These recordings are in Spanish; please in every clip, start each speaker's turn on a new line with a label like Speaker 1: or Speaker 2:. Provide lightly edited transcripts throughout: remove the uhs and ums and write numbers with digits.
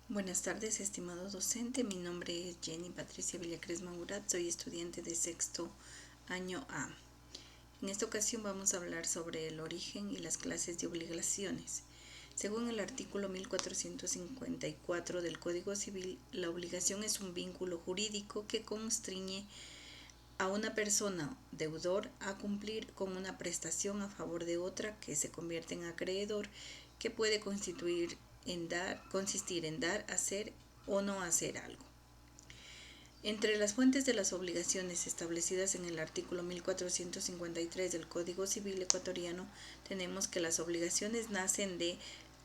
Speaker 1: Buenas tardes, estimado docente. Mi nombre es Jenny Patricia Villacresma Murat. Soy estudiante de sexto año A. En esta ocasión vamos a hablar sobre el origen y las clases de obligaciones. Según el artículo 1454 del Código Civil, la obligación es un vínculo jurídico que constriñe a una persona deudor a cumplir con una prestación a favor de otra que se convierte en acreedor, que puede consistir en dar, hacer o no hacer algo. Entre las fuentes de las obligaciones establecidas en el artículo 1453 del Código Civil ecuatoriano, tenemos que las obligaciones nacen de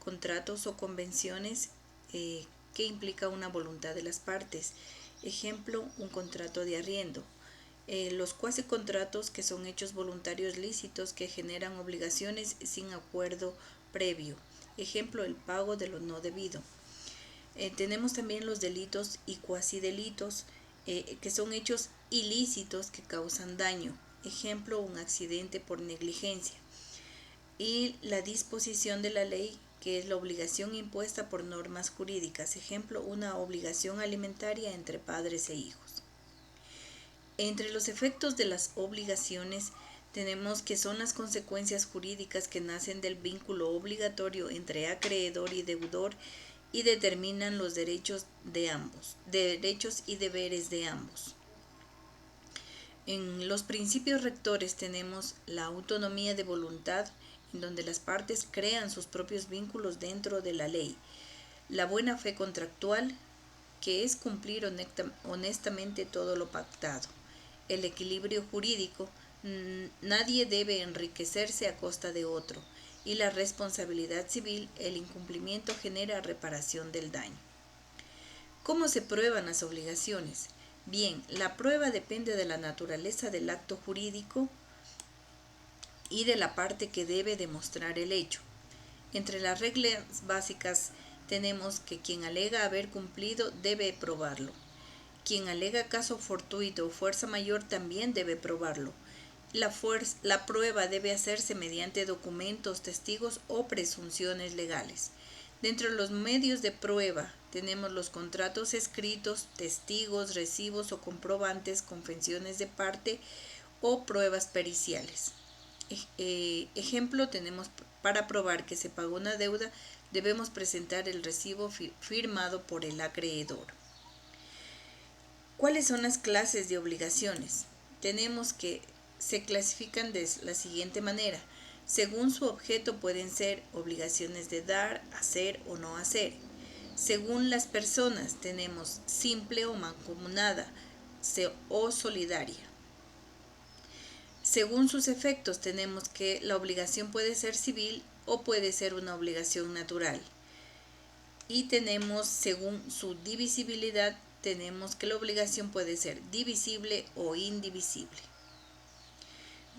Speaker 1: contratos o convenciones que implica una voluntad de las partes. Ejemplo, un contrato de arriendo. Los cuasicontratos, que son hechos voluntarios lícitos que generan obligaciones sin acuerdo previo. Ejemplo, el pago de lo no debido. Tenemos también los delitos y cuasidelitos, que son hechos ilícitos que causan daño. Ejemplo, un accidente por negligencia. Y la disposición de la ley, que es la obligación impuesta por normas jurídicas. Ejemplo, una obligación alimentaria entre padres e hijos. Entre los efectos de las obligaciones tenemos que son las consecuencias jurídicas que nacen del vínculo obligatorio entre acreedor y deudor y determinan los derechos y deberes de ambos. En los principios rectores tenemos la autonomía de voluntad, en donde las partes crean sus propios vínculos dentro de la ley. La buena fe contractual, que es cumplir honestamente todo lo pactado. El equilibrio jurídico, nadie debe enriquecerse a costa de otro. Y la responsabilidad civil, el incumplimiento genera reparación del daño. ¿Cómo se prueban las obligaciones? Bien, la prueba depende de la naturaleza del acto jurídico y de la parte que debe demostrar el hecho. Entre las reglas básicas tenemos que quien alega haber cumplido debe probarlo. Quien alega caso fortuito o fuerza mayor también debe probarlo. La prueba debe hacerse mediante documentos, testigos o presunciones legales. Dentro de los medios de prueba tenemos los contratos escritos, testigos, recibos o comprobantes, confesiones de parte o pruebas periciales. Ejemplo, tenemos para probar que se pagó una deuda, debemos presentar el recibo firmado por el acreedor. ¿Cuáles son las clases de obligaciones? Tenemos que se clasifican de la siguiente manera. Según su objeto pueden ser obligaciones de dar, hacer o no hacer. Según las personas tenemos simple o mancomunada o solidaria. Según sus efectos tenemos que la obligación puede ser civil o puede ser una obligación natural. Y tenemos según su divisibilidad tenemos que la obligación puede ser divisible o indivisible.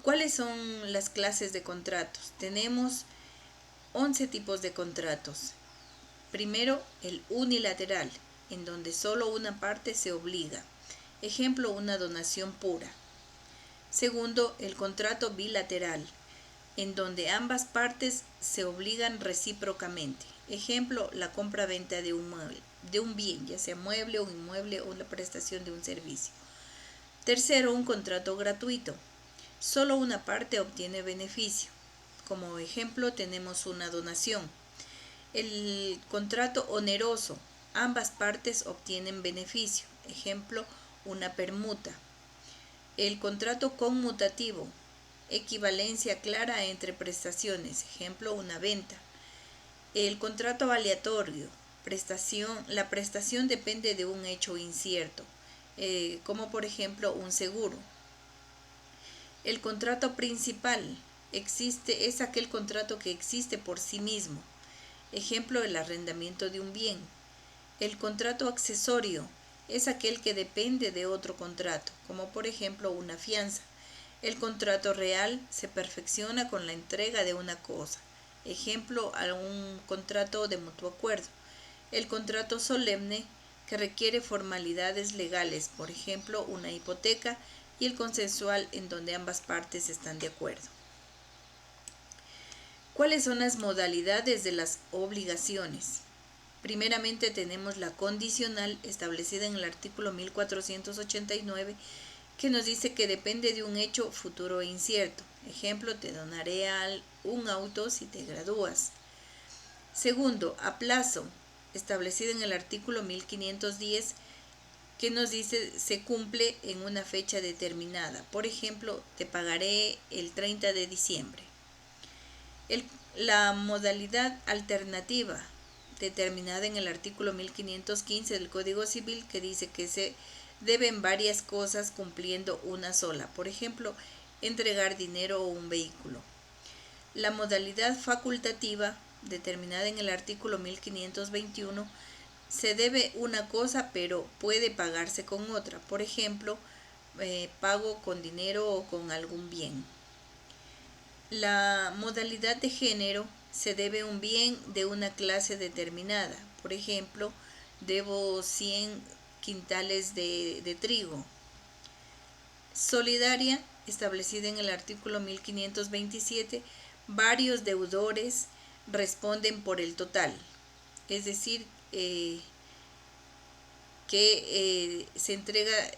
Speaker 1: ¿Cuáles son las clases de contratos? Tenemos 11 tipos de contratos. Primero, el unilateral, en donde solo una parte se obliga. Ejemplo, una donación pura. Segundo, el contrato bilateral, en donde ambas partes se obligan recíprocamente. Ejemplo, la compra-venta de un bien, ya sea mueble o inmueble o la prestación de un servicio. Tercero, un contrato gratuito. Solo una parte obtiene beneficio. Como ejemplo tenemos una donación. El contrato oneroso. Ambas partes obtienen beneficio. Ejemplo, una permuta. El contrato conmutativo. Equivalencia clara entre prestaciones. Ejemplo, una venta. El contrato aleatorio. La prestación depende de un hecho incierto, como por ejemplo un seguro. El contrato principal es aquel contrato que existe por sí mismo. Ejemplo, el arrendamiento de un bien. El contrato accesorio es aquel que depende de otro contrato, como por ejemplo una fianza. El contrato real se perfecciona con la entrega de una cosa. Ejemplo, algún contrato de mutuo acuerdo. El contrato solemne, que requiere formalidades legales, por ejemplo, una hipoteca, y el consensual, en donde ambas partes están de acuerdo. ¿Cuáles son las modalidades de las obligaciones? Primeramente tenemos la condicional establecida en el artículo 1489 que nos dice que depende de un hecho futuro e incierto. Ejemplo, te donaré un auto si te gradúas. Segundo, a plazo, establecida en el artículo 1510 que nos dice se cumple en una fecha determinada. Por ejemplo, te pagaré el 30 de diciembre. La modalidad alternativa determinada en el artículo 1515 del Código Civil que dice que se deben varias cosas cumpliendo una sola. Por ejemplo, entregar dinero o un vehículo. La modalidad facultativa determinada en el artículo 1521 se debe una cosa pero puede pagarse con otra. Por ejemplo, pago con dinero o con algún bien. La modalidad de género se debe un bien de una clase determinada. Por ejemplo, debo 100 quintales de trigo. Solidaria, establecida en el artículo 1527, varios deudores responden por el total. Es decir, que se entrega,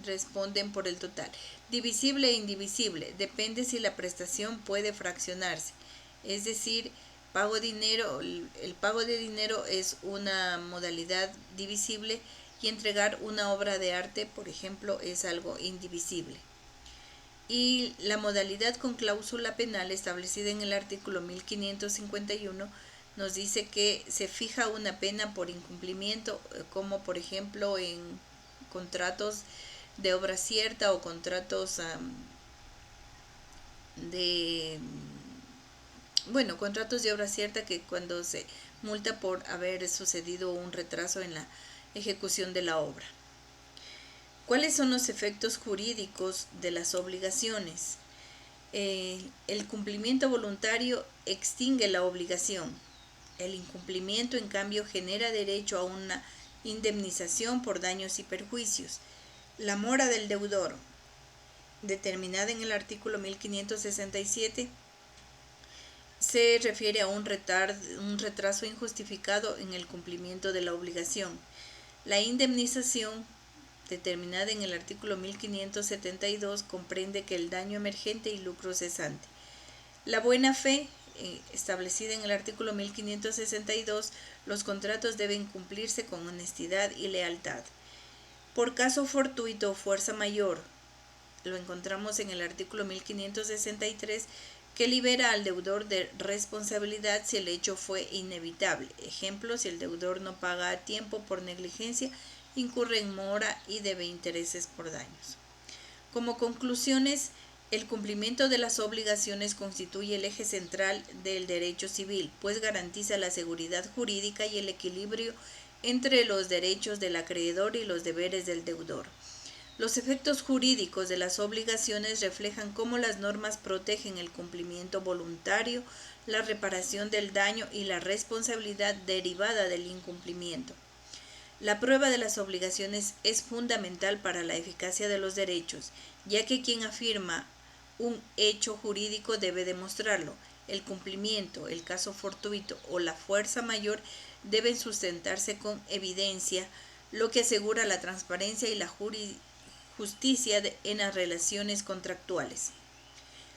Speaker 1: responden por el total. Divisible e indivisible, depende si la prestación puede fraccionarse. Es decir, el pago de dinero es una modalidad divisible y entregar una obra de arte, por ejemplo, es algo indivisible. Y la modalidad con cláusula penal establecida en el artículo 1551 nos dice que se fija una pena por incumplimiento, como por ejemplo en contratos de obra cierta o contratos contratos de obra cierta, que cuando se multa por haber sucedido un retraso en la ejecución de la obra. ¿Cuáles son los efectos jurídicos de las obligaciones? El cumplimiento voluntario extingue la obligación. El incumplimiento, en cambio, genera derecho a una indemnización por daños y perjuicios. La mora del deudor, determinada en el artículo 1567, se refiere a un retraso injustificado en el cumplimiento de la obligación. La indemnización, determinada en el artículo 1572, comprende que el daño emergente y lucro cesante. La buena fe, establecida en el artículo 1562, los contratos deben cumplirse con honestidad y lealtad. Por caso fortuito o fuerza mayor, lo encontramos en el artículo 1563, que libera al deudor de responsabilidad si el hecho fue inevitable. Ejemplo, si el deudor no paga a tiempo por negligencia, incurre en mora y debe intereses por daños. Como conclusiones, el cumplimiento de las obligaciones constituye el eje central del derecho civil, pues garantiza la seguridad jurídica y el equilibrio entre los derechos del acreedor y los deberes del deudor. Los efectos jurídicos de las obligaciones reflejan cómo las normas protegen el cumplimiento voluntario, la reparación del daño y la responsabilidad derivada del incumplimiento. La prueba de las obligaciones es fundamental para la eficacia de los derechos, ya que quien afirma un hecho jurídico debe demostrarlo. El cumplimiento, el caso fortuito o la fuerza mayor deben sustentarse con evidencia, lo que asegura la transparencia y la justicia en las relaciones contractuales.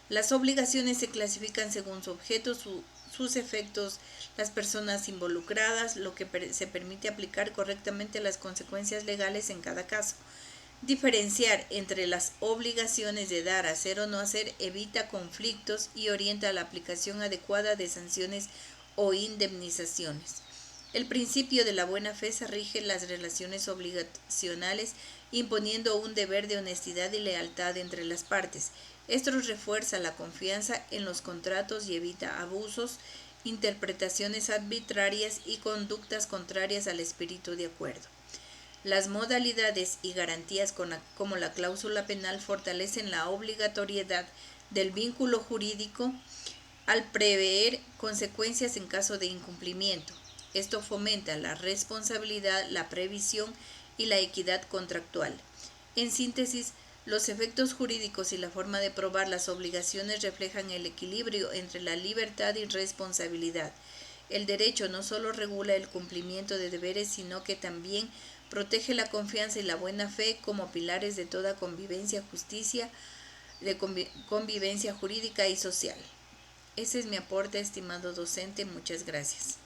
Speaker 1: Las obligaciones se clasifican según su objeto, sus efectos, las personas involucradas, lo que se permite aplicar correctamente las consecuencias legales en cada caso. Diferenciar entre las obligaciones de dar, hacer o no hacer evita conflictos y orienta la aplicación adecuada de sanciones o indemnizaciones. El principio de la buena fe se rige en las relaciones obligacionales, imponiendo un deber de honestidad y lealtad entre las partes. Esto refuerza la confianza en los contratos y evita abusos, interpretaciones arbitrarias y conductas contrarias al espíritu de acuerdo. Las modalidades y garantías como la cláusula penal fortalecen la obligatoriedad del vínculo jurídico al prever consecuencias en caso de incumplimiento. Esto fomenta la responsabilidad, la previsión y la equidad contractual. En síntesis, los efectos jurídicos y la forma de probar las obligaciones reflejan el equilibrio entre la libertad y responsabilidad. El derecho no solo regula el cumplimiento de deberes, sino que también protege la confianza y la buena fe como pilares de toda convivencia, convivencia jurídica y social. Ese es mi aporte, estimado docente. Muchas gracias.